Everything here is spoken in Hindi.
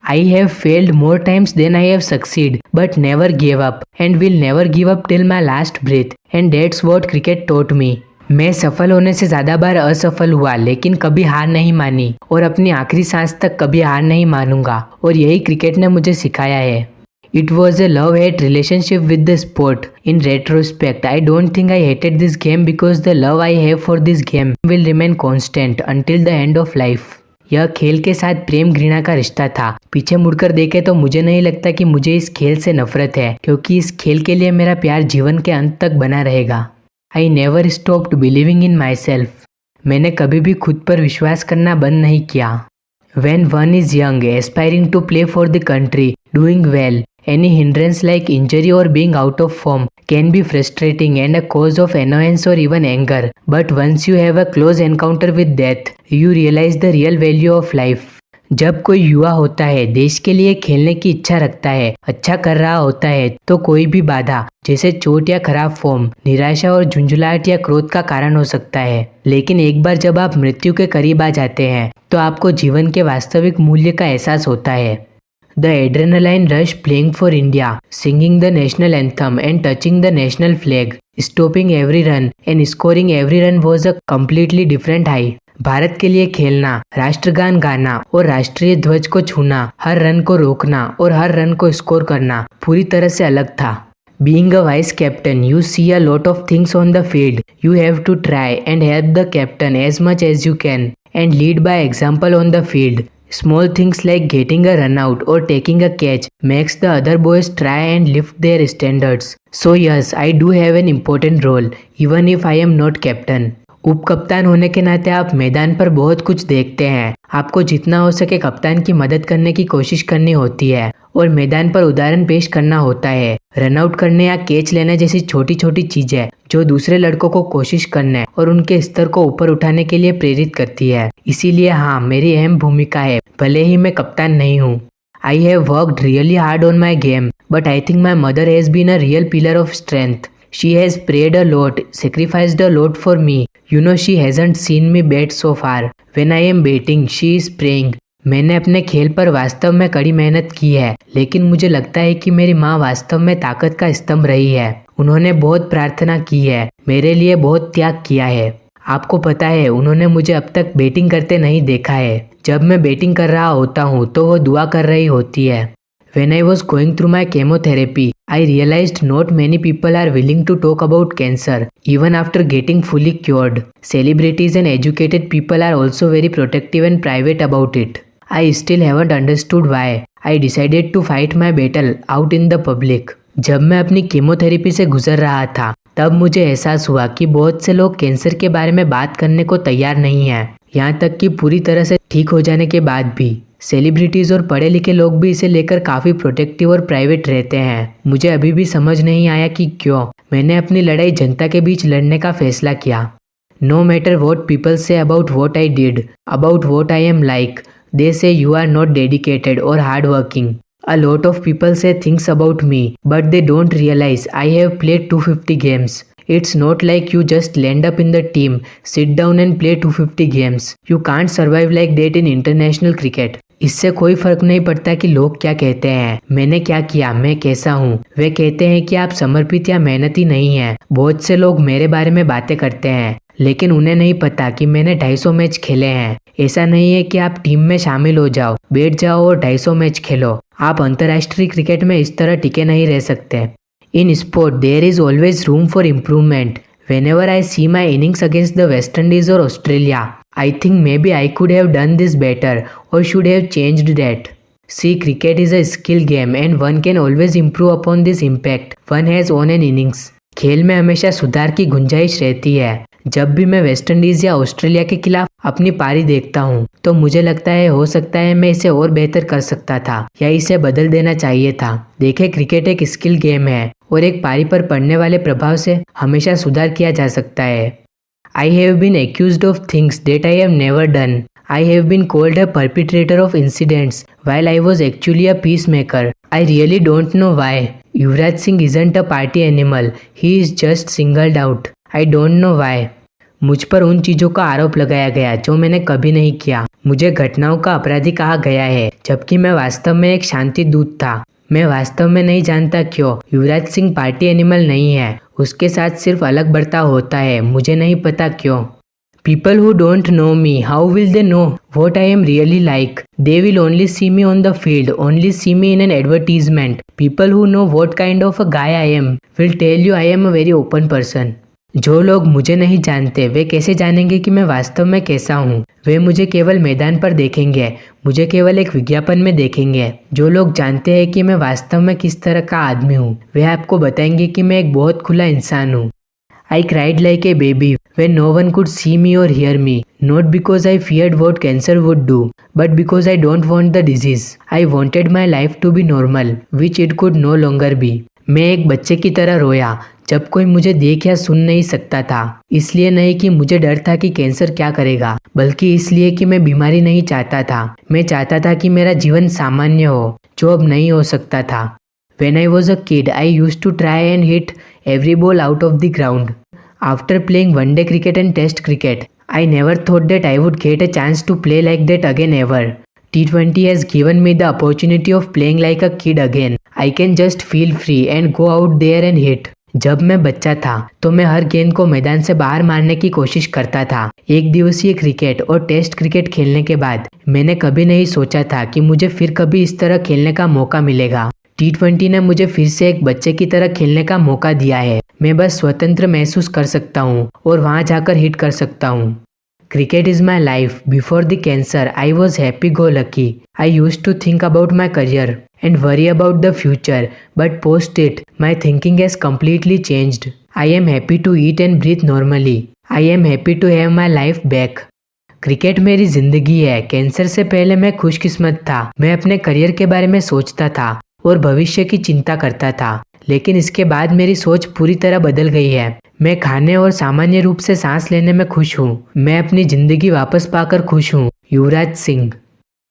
I have failed more times than I have succeeded, but never gave up and will never give up till my last breath. And that's what cricket taught me. मैं सफल होने से ज़्यादा बार असफल हुआ लेकिन कभी हार नहीं मानी और अपनी आखिरी सांस तक कभी हार नहीं मानूंगा और यही क्रिकेट ने मुझे सिखाया है. It was a love-hate relationship with the sport. In retrospect, I don't think I hated this game because the love I have for this game will remain constant until the end of life. यह खेल के साथ प्रेम घृणा का रिश्ता था. पीछे मुड़कर देखे तो मुझे नहीं लगता कि मुझे इस खेल से नफरत है क्योंकि इस खेल के लिए मेरा प्यार जीवन के अंत तक बना रहेगा. I never stopped believing in myself. मैंने कभी भी खुद पर विश्वास करना बंद नहीं किया. When one is young, aspiring to play for the country, doing well, any hindrance like injury or being out of form can be frustrating and a cause of annoyance or even anger. But once you have a close encounter with death, you realize the real value of life. जब कोई युवा होता है, देश के लिए खेलने की इच्छा रखता है, अच्छा कर रहा होता है तो कोई भी बाधा जैसे चोट या खराब फॉर्म, निराशा और झुंझुलाहट या क्रोध का कारण हो सकता है. लेकिन एक बार जब आप मृत्यु के करीब आ जाते हैं तो आपको जीवन के वास्तविक मूल्य का एहसास होता है. The adrenaline rush playing for India, singing the national anthem and touching the national flag, stopping every run and scoring every run was a completely different high. Bharat के लिए खेलना, राष्ट्रगान गाना और राष्ट्रीय ध्वज को छूना, हर रन को रोकना और हर रन को स्कोर करना पूरी तरह से अलग था. Being a vice captain, you see a lot of things on the field. You have to try and help the captain as much as you can and lead by example on the field. Small things like getting a run out or taking a catch makes the other boys try and lift their standards. So yes, I do have an important role even if I am not captain. उप कप्तान होने के नाते आप मैदान पर बहुत कुछ देखते हैं. आपको जितना हो सके कप्तान की मदद करने की कोशिश करनी होती है और मैदान पर उदाहरण पेश करना होता है. रनआउट करने या कैच लेने जैसी छोटी छोटी चीजें जो दूसरे लड़कों को कोशिश करने और उनके स्तर को ऊपर उठाने के लिए प्रेरित करती है. इसीलिए हाँ, मेरी अहम भूमिका है भले ही मैं कप्तान नहीं हूँ. I have worked really hard on my game, but I think my mother has been a real pillar of strength. She has prayed a lot, sacrificed a lot for me. You know, she hasn't seen me bat so far. When I am batting, she is praying. मैंने अपने खेल पर वास्तव में कड़ी मेहनत की है लेकिन मुझे लगता है कि मेरी माँ वास्तव में ताकत का स्तंभ रही है. उन्होंने बहुत प्रार्थना की है, मेरे लिए बहुत त्याग किया है. आपको पता है, उन्होंने मुझे अब तक बैटिंग करते नहीं देखा है. जब मैं बैटिंग कर रहा होता हूँ तो वो दुआ कर रही होती है. When I was going through my chemotherapy, I realized not many people are willing to talk about cancer even after getting fully cured. Celebrities and educated people are also very protective and private about it. I still haven't understood why I decided to fight my battle out in the public. जब मैं अपनी कीमोथेरेपी से गुजर रहा था तब मुझे एहसास हुआ कि बहुत से लोग कैंसर के बारे में बात करने को तैयार नहीं हैं, यहाँ तक कि पूरी तरह से ठीक हो जाने के बाद भी. सेलिब्रिटीज़ और पढ़े लिखे लोग भी इसे लेकर काफ़ी प्रोटेक्टिव और प्राइवेट रहते हैं. मुझे अभी भी समझ नहीं आया कि क्यों मैंने अपनी लड़ाई जनता के बीच लड़ने का फैसला किया. No matter what people say about what I did, about what I am like, they say you are not dedicated और hard working. A lot of people say things about me, but they don't realize I have played 250 games. It's not like you just land up in the team, sit down and play 250 games. You can't survive like that in international cricket. इससे कोई फर्क नहीं पड़ता कि लोग क्या कहते हैं, मैंने क्या किया, मैं कैसा हूँ. वे कहते हैं कि आप समर्पित या मेहनती नहीं हैं. बहुत से लोग मेरे बारे में बातें करते हैं लेकिन उन्हें नहीं पता कि मैंने 250 मैच खेले हैं. ऐसा नहीं है कि आप टीम में शामिल हो जाओ, बैठ जाओ और 250 मैच खेलो. आप अंतर्राष्ट्रीय क्रिकेट में इस तरह टिके नहीं रह सकते. In sport there is always room for improvement. Whenever I see my innings against the West Indies or Australia, I think maybe I could have done this better or should have changed that. See, cricket is a skill game and one can always improve upon this impact one has on an innings. खेल में हमेशा सुधार की गुंजाइश रहती है. जब भी मैं वेस्ट इंडीज या ऑस्ट्रेलिया के खिलाफ अपनी पारी देखता हूँ तो मुझे लगता है हो सकता है मैं इसे और बेहतर कर सकता था या इसे बदल देना चाहिए था. देखें, क्रिकेट एक स्किल गेम है और एक पारी पर पड़ने वाले प्रभाव से हमेशा सुधार किया जा सकता है. I have been accused of things that I have never done. I have been called a perpetrator of incidents while I was actually a peacemaker. I really don't know why. Yuvraj Singh isn't a party animal. He is just singled out. I don't know why. मुझ पर उन चीजों का आरोप लगाया गया जो मैंने कभी नहीं किया। मुझे घटनाओं का अपराधी कहा गया है, जबकि मैं वास्तव में एक शांति दूत था। मैं वास्तव में नहीं जानता क्यों युवराज सिंह पार्टी एनिमल नहीं है। उसके साथ सिर्फ अलग बर्ताव होता है, मुझे नहीं पता क्यों। People who don't know me, how will they know what I am really like? They will only see me on the field, only see me in an advertisement. People who know what kind of a guy I am will tell you I am a very open person. जो लोग मुझे नहीं जानते वे कैसे जानेंगे कि मैं वास्तव में कैसा हूँ? वे मुझे केवल मैदान पर देखेंगे, मुझे केवल एक विज्ञापन में देखेंगे। जो लोग जानते हैं कि मैं वास्तव में किस तरह का आदमी हूँ, वे आपको बताएंगे कि मैं एक बहुत खुला इंसान हूँ। I cried like a baby when no one could see me or hear me, not because I feared what cancer would do, but because I don't want the disease. I wanted my life to be normal, which it could no longer be. मैं एक बच्चे की तरह रोया जब कोई मुझे देख या सुन नहीं सकता था। इसलिए नहीं कि मुझे डर था कि कैंसर क्या करेगा, बल्कि इसलिए कि मैं बीमारी नहीं चाहता था। मैं चाहता था कि मेरा जीवन सामान्य हो, जो अब नहीं हो सकता था। When I was a kid, I used to try and hit every ball out of the ground. After playing one-day cricket and test cricket, I never thought that I would get a chance to play like that again ever. T20 has given me the opportunity of playing like a kid again. I can just feel free and go out there and hit. जब मैं बच्चा था तो मैं हर गेंद को मैदान से बाहर मारने की कोशिश करता था। एक दिवसीय क्रिकेट और टेस्ट क्रिकेट खेलने के बाद मैंने कभी नहीं सोचा था कि मुझे फिर कभी इस तरह खेलने का मौका मिलेगा। T20 ने मुझे फिर से एक बच्चे की तरह खेलने का मौका दिया है। मैं बस स्वतंत्र महसूस कर सकता हूँ और वहाँ जाकर हिट कर सकता हूँ। Cricket is my life. Before the cancer, I was happy-go-lucky. I used to think about my career and worry about the future, but post it, my thinking has completely changed. I am happy to eat and breathe normally. I am happy to have my life back. Cricket मेरी जिंदगी है। कैंसर से पहले मैं खुशकिस्मत था। मैं अपने करियर के बारे में सोचता था और भविष्य की चिंता करता था, लेकिन इसके बाद मेरी सोच पूरी तरह बदल गई है। मैं खाने और सामान्य रूप से सांस लेने में खुश हूँ। मैं अपनी जिंदगी वापस पाकर खुश हूँ। युवराज सिंह।